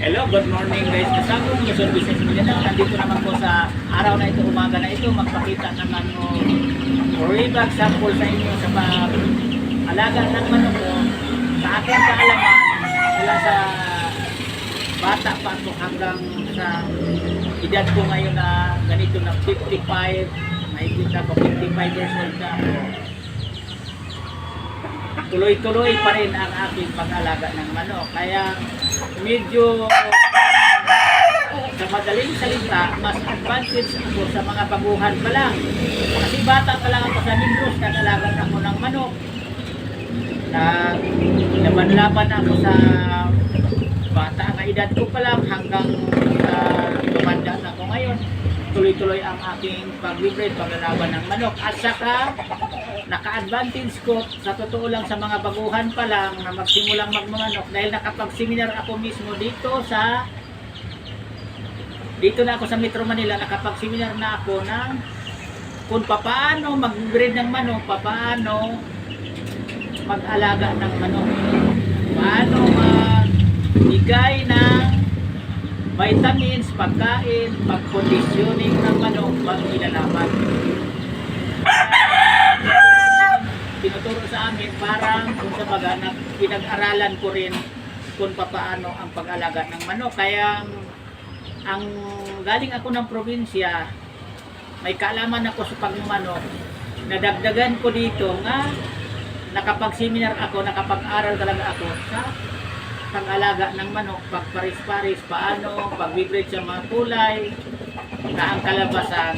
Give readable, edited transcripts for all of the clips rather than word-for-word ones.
Hello, good morning guys. Kasama ko yung Business Mindanao. Nandito naman po sa araw na ito, umaga na ito, magpakita naman ko rebag sample sa inyo sa alaga ng manok ko. Sa aking kaalaman, mula sa bata pa ako hanggang sa edad ko ngayon na ganito na 55, mahigit na ako 55 years old na ako. Tuloy-tuloy pa rin ang aking pag-alaga ng manok. Kaya medyo sa madaling salita, mas advantage ako sa mga baguhan pa lang. Kasi bata pa lang ako sa Negros, nag-alaga ako ng manok. Laban-laban ako sa bata na edad ko pa lang hanggang tumanda na ako ngayon. Tuloy-tuloy ang aking pag-breed, paglalaban ng manok. At saka, naka-advantage ko, sa totoo lang sa mga baguhan pa lang na magsimulang magmanok dahil nakapag-seminar ako mismo dito na ako sa Metro Manila, nakapag-seminar na ako ng kung paano mag-breed ng manok, paano mag-alaga ng manok, paano magbigay ng vitamins, pagkain, pag-conditioning ng manok, pag-ilalaban. Tinuturo sa amin parang kung sa baga na pinag-aralan ko rin kung paano ang pag-alaga ng manok. Kaya ang galing ako ng probinsya, may kaalaman ako sa pagmamanok. Nadagdagan ko dito nga nakapag-seminar ako, nakapag-aral talaga ako sa pag-alaga ng manok, pagparis-paris, paano, pag-breed sa mga kulay, na ang kalabasan,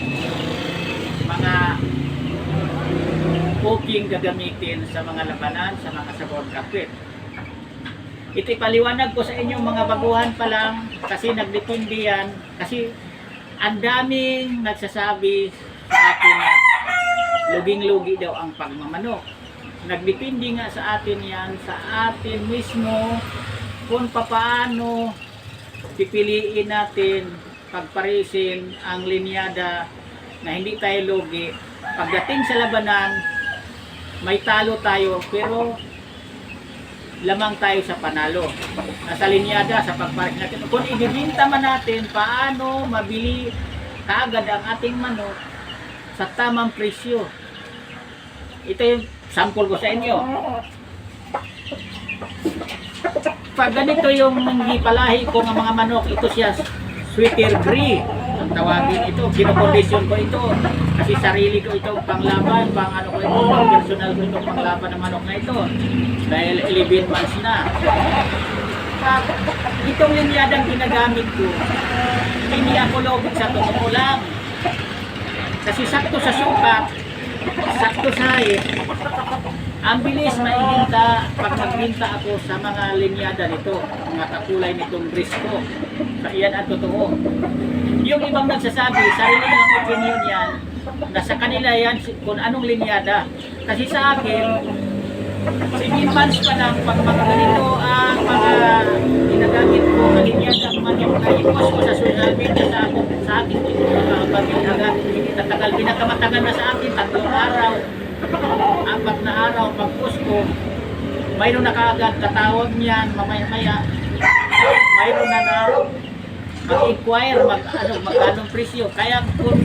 mga cooking gagamitin sa mga labanan, sa mga sabon kapit. Ito ipaliwanag ko sa inyong mga baguhan pa lang kasi nagdepende yan. Kasi ang daming nagsasabi sa atin na luging-lugi daw ang pagmamanok. Nagdepende nga sa atin yan, sa atin mismo kung paano pipiliin natin pagparisin ang linyada na hindi tayo lugi. Pagdating sa labanan, may talo tayo pero lamang tayo sa panalo. Nasa linyada sa pagparis natin. Kung ibibinta man natin, paano mabili kaagad ang ating manok sa tamang presyo. Ito yung sample ko sa inyo. Pag ganito yung palahi ko ng mga manok, ito siya sweater gray. Ang tawagin ito, kinokondisyon ko ito. Kasi sarili ko ito panglaban, pang ano ko ito, pang personal ko ito panglaban ng manok na ito. Dahil 11 months na. Itong linyadang ginagamit ko, hindi ako logit sa totoo lang. Kasi sakto sa sukat, sakto sa height, ang bilis maibinta pag magbinta ako sa mga linyada nito, mga kakulay nitong Brisco. Iyan ang totoo. Yung ibang nagsasabi, sarili ng opinion yan, na sa kanila yan kung anong linyada. Kasi sa akin, 7 months pa lang, pag mga ganito ang mga ginagamit ko na linyada, mga i-post ko sa social media sa akin, pag-ilagan, hindi tatagal, pinakamatagal na sa akin, 3 araw, 4 na araw, pag-post ko, mayroon na kaagad katawag niyan, mamaya-maya, mayroon na mag-inquire, magkanong presyo. Kaya kung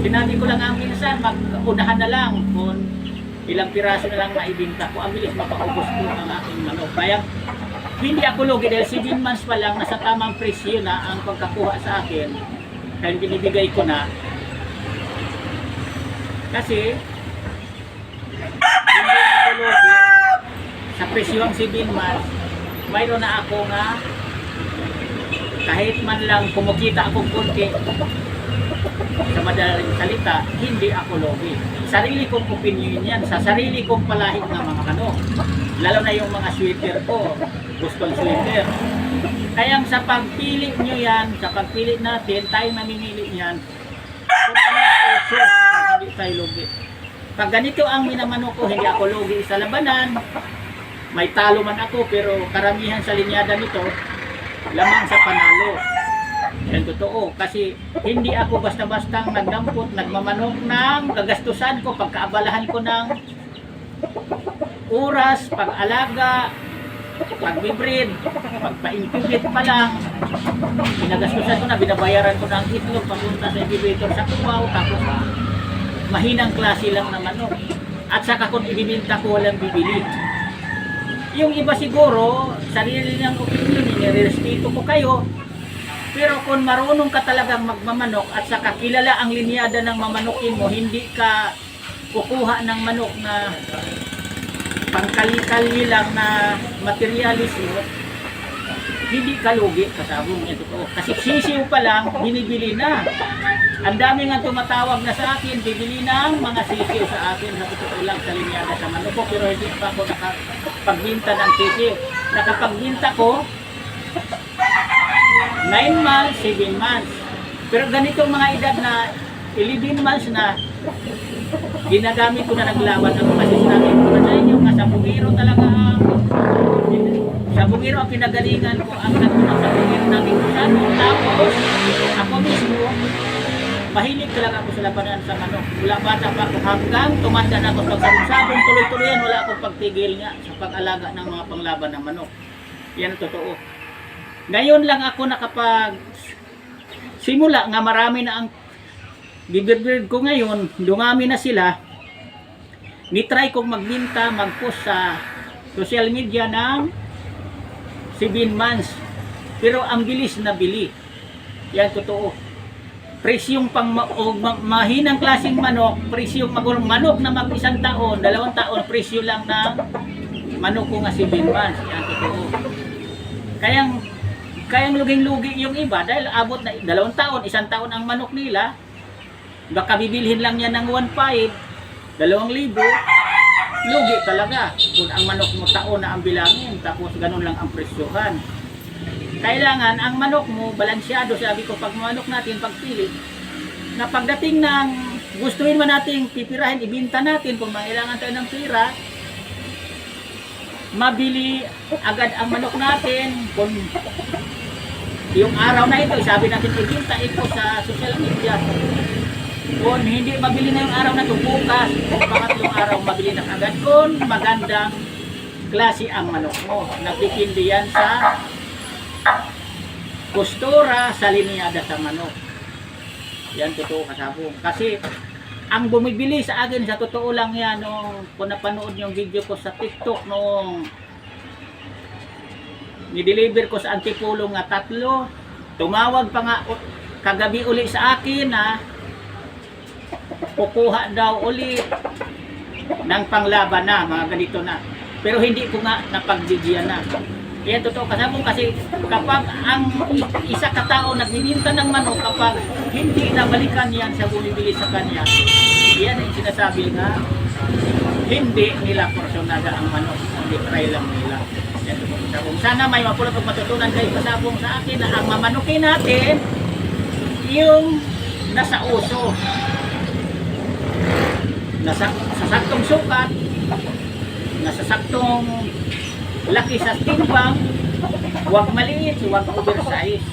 sinabi ko lang ang minsan, mag-unahan na lang kung ilang piraso na lang maibinta ko, ang bilis mapaubos ko ang aking manok. Kaya hindi ako lugi dahil 7 months pa lang nasa tamang presyo na ang pagkakuha sa akin. Kaya binibigay ko na. Kasi hindi ako lugi sa presyo ang 7 months, mayroon na ako nga kahit man lang kumukita akong konti sa madaling salita, hindi ako logi. Sarili kong opinion yan, sa sarili kong palahig ng mga manok. Lalo na yung mga sweater ko, gustong sweater. Kaya sa pagpili nyo yan, sa pagpili natin, tayo namimili yan, kung ano ang uso, hindi tayo logi. Pag ganito ang minamanok ko, hindi ako logi sa labanan, may talo man ako, pero karamihan sa linyada nito, lamang sa panalo. Yan totoo. Kasi hindi ako basta-bastang nagdampot, nagmamanok ng gagastusan ko, pagkaabalahan ko ng oras, pag-alaga, pag-breed, pagpa-incubate pa lang, pinagastusan ko na, binabayaran ko na ang itlog papunta sa incubator sa Cubao, tapos mahinang klase lang na manok. At saka kung ibibinta ko, walang bibili. Yung iba siguro, sarili niyang opinion, nire-respeto ko kayo, pero kung marunong ka talagang magmamanok at saka kilala ang linyada ng mamanokin mo, hindi ka kukuha ng manok na pangkali-kali lang na materialismo, hindi ka lugi, kasabong niya totoo. Kasi sisiw pa lang, binibili na. Ang dami nga tumatawag na sa akin, bibili ng mga sisiw sa akin, sa totoo lang sa linyada sa manok ko, pero hindi pa ako nakapagbinta ng sisiw. Nakapagbinta ko 9 months, 7 months. Pero ganitong mga edad na 11 months na, ginagamit ko na naglaban ako kasi sinabi ko na sa inyo, nga sa bungiro talaga sa bungiro ang pinagalingan ko, ang nagpunang sa bungiro namin ko sa tapos ako mismo, mahilig talaga ako sa labanan sa manok. Mula bata pa ako hanggang tumanda na ako sa sabong tuloy-tuloy yan, wala akong pagtigil nga sa pag-alaga ng mga panglaban ng manok. Yan ang totoo. Ngayon lang ako nakapag simula nga marami na ang bibird ko ngayon, dumami na sila. Nitry kong magbinta, mag-post sa social media ng 7 months. Pero ang bilis na bili. Yan totoo. Presyong mahinang klaseng manok, presyong manok na mag-1 taon, 2 taon, presyo lang ng manok ko nga 7 months. Yan totoo. Kayang luging-lugi yung iba dahil abot na 2 taon, 1 taon ang manok nila. Baka bibilhin lang niya ng 1.5, 2,000, lugi talaga. Kung ang manok mo taon na ang bilangin, tapos ganun lang ang presyohan. Kailangan ang manok mo, balansyado, sabi ko, pag manok natin, pagpili, na pagdating ng gustuhin man nating pipirahin, ibinta natin, kung mailangan tayo ng pira, mabili agad ang manok natin. Kung yung araw na ito, sabi natin, ibinta ito sa social media. Kung hindi mabili na yung araw na ito, bukas, pangatlong araw, mabili na agad. Kung magandang klase ang manok mo, nagdipindi yan sa kustura, sa linyada sa manok. Yan totoo kasabong. Kasi ang bumibili sa akin, sa totoo lang yan, kung napanood yung video ko sa TikTok nung ni-deliver ko sa Antipolo nga 3, tumawag pa nga kagabi uli sa akin na kukuha daw ulit ng panglaban na, mga ganito na. Pero hindi ko nga napagbigyan na. Yan totoo kasabong, kasi kapag ang isa katao nagbibinta ng manok, kapag hindi nabalikan yan sa bumibili sa kanya, yan ang sinasabi nga hindi nila personada ang manok, hindi try lang nila. Yan totoo kasabong. Sana may mapulot o matutunan kayo kasabong sa akin na ang mamanukin natin yung nasa uso, nasa saktong sukat, nasa saktong laki sa timbang, huwag maliit, huwag oversize.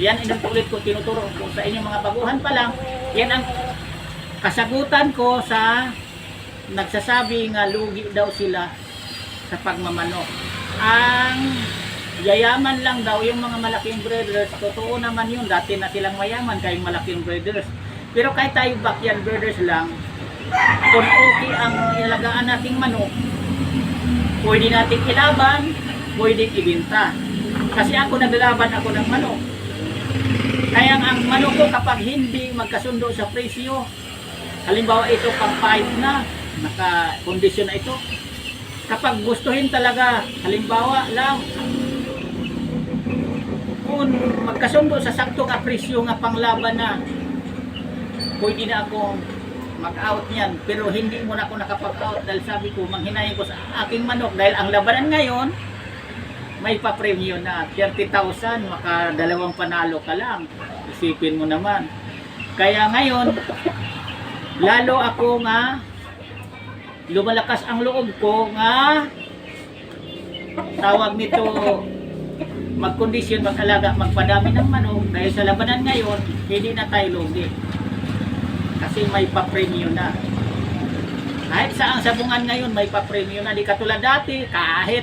Yan inutulit ko, tinuturo ko sa inyong mga baguhan pa lang. Yan ang kasagutan ko sa nagsasabi nga lugi daw sila sa pagmamanok. Ang yayaman lang daw yung mga malaking breeders. Totoo naman yun, dati na silang mayaman kayong malaking breeders. Pero kahit tayo backyard breeders lang, kung okay ang ilagaan nating manok, pwede nating ilaban, pwede ibinta. Kasi ako naglalaban ako ng manok. Kaya ang manok ko kapag hindi magkasundo sa presyo, halimbawa ito pang 5 na, naka-kondisyon na ito. Kapag gustuhin talaga, halimbawa lang, kung magkasundo sa sakto nga presyo nga panglaban na, pwede na akong mag-out niyan, pero hindi mo na ako nakapag-out dahil sabi ko, manghinayin ko sa aking manok dahil ang labanan ngayon may pa-premyo na 30,000, maka 2 panalo ka lang, isipin mo naman. Kaya ngayon lalo ako nga lumalakas ang loob ko nga tawag nito mag-kondisyon, mag-alaga, magpadami ng manok dahil sa labanan ngayon hindi na tayo lugi. Kasi may pa-premyo na. Kahit saang sabungan ngayon may pa-premyo na. Di katulad dati, kahit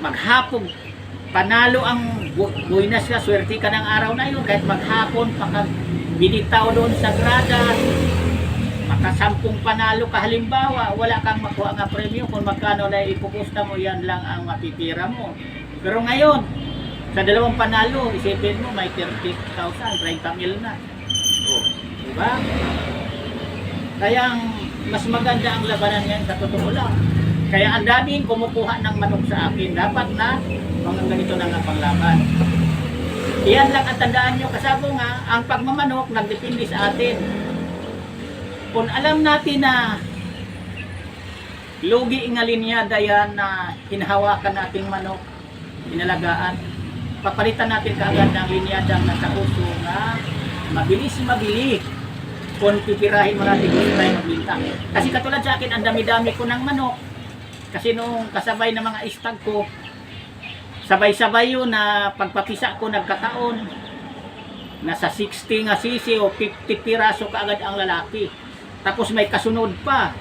maghapon, panalo ang buinas ka, swerte ka ng araw na yun, kahit maghapon, binitaw doon sa grada, makasampung panalo ka halimbawa, wala kang makuha nga premyo, kung magkano na ipupusta mo, yan lang ang mapipira mo. Pero ngayon, sa dalawang panalo, isipin mo, may 30,000, 30 mil na. Oh, diba? Kaya mas maganda ang labanan ngayon sa totoo lang. Kaya ang daming kumukuha ng manok sa akin, dapat na mga ganito na nga panglaban. Iyan lang ang tandaan nyo, kasabo nga, ang pagmamanok nagdepende sa atin. Kung alam natin na lugi nga linyada yan na hinahawakan nating manok, inalagaan, papalitan natin kaagad ng linyadang nasa uso na mabilis kung pipirahin mo natin kung tayo magbinta. Kasi katulad sa akin, ang dami-dami ko ng manok. Kasi nung kasabay ng mga istag ko, sabay-sabay yun na pagpapisa ko nagkataon. Nasa 60 nga sisi o 50 piraso kaagad ang lalaki. Tapos may kasunod pa.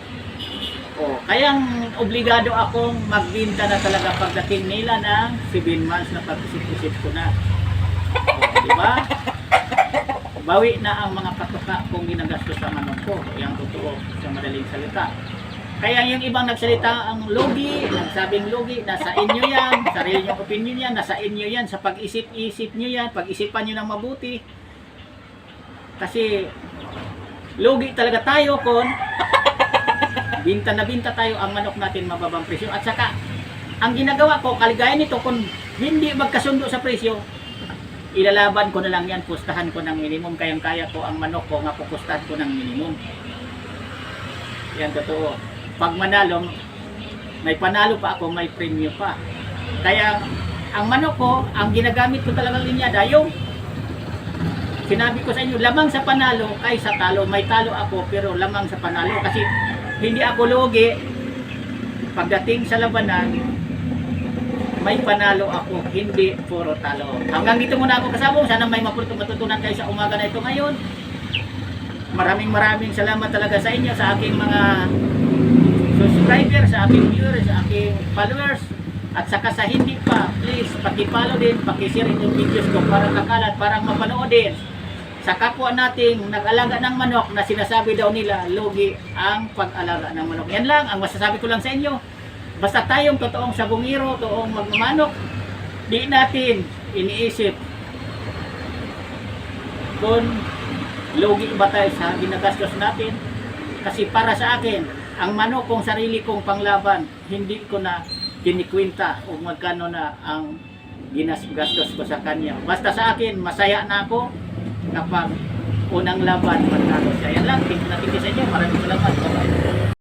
O, kayang obligado akong magbinta na talaga pagdating nila ng 7 months na pag-isip-isip ko na. O, diba? Bawi na ang mga patuka kung ginagastos sa manok ko. Yang totoo sa madaling salita. Kaya yung ibang nagsalita ang logi, nagsabing logi, nasa inyo yan, sarili niyong opinion yan, nasa inyo yan, sa pag-isip-isip nyo yan, pag-isipan nyo ng mabuti. Kasi logi talaga tayo kung binta na binta tayo ang manok natin mababang presyo. At saka, ang ginagawa ko, kaligayan nito, kung hindi magkasundo sa presyo, ilalaban ko na lang yan, pustahan ko ng minimum, kayang-kaya ko ang manok ko, nga pupustahan ko ng minimum. Yan totoo. Pag manalo, may panalo pa ako, may premyo pa. Kaya, ang manok ko, ang ginagamit ko talagang linyada, yung sinabi ko sa inyo, lamang sa panalo kaysa talo. May talo ako, pero lamang sa panalo. Kasi, hindi ako lugi. Pagdating sa labanan, may panalo ako, hindi puro talo. Hanggang dito muna ako kasabong. Sana may matutunan kayo sa umaga na ito ngayon. Maraming salamat talaga sa inyo, sa aking mga subscribers, sa aking viewers, sa aking followers. At saka sa hindi pa, please, paki-follow din, paki-share itong videos ko para kakalat, para mapanood din. Sa kapwa nating nag-alaga ng manok na sinasabi daw nila, lugi ang pag-alaga ng manok. Yan lang, ang masasabi ko lang sa inyo. Basta tayong totoong sabungiro, totoong magmamanok, di natin iniisip kung lugi ba tayo sa ginagastos natin. Kasi para sa akin, ang manok kong sarili kong panglaban, hindi ko na kinikwenta o magkano na ang ginastos ko sa kanya. Basta sa akin, masaya na ako kapag unang laban, manalo siya. Yan lang.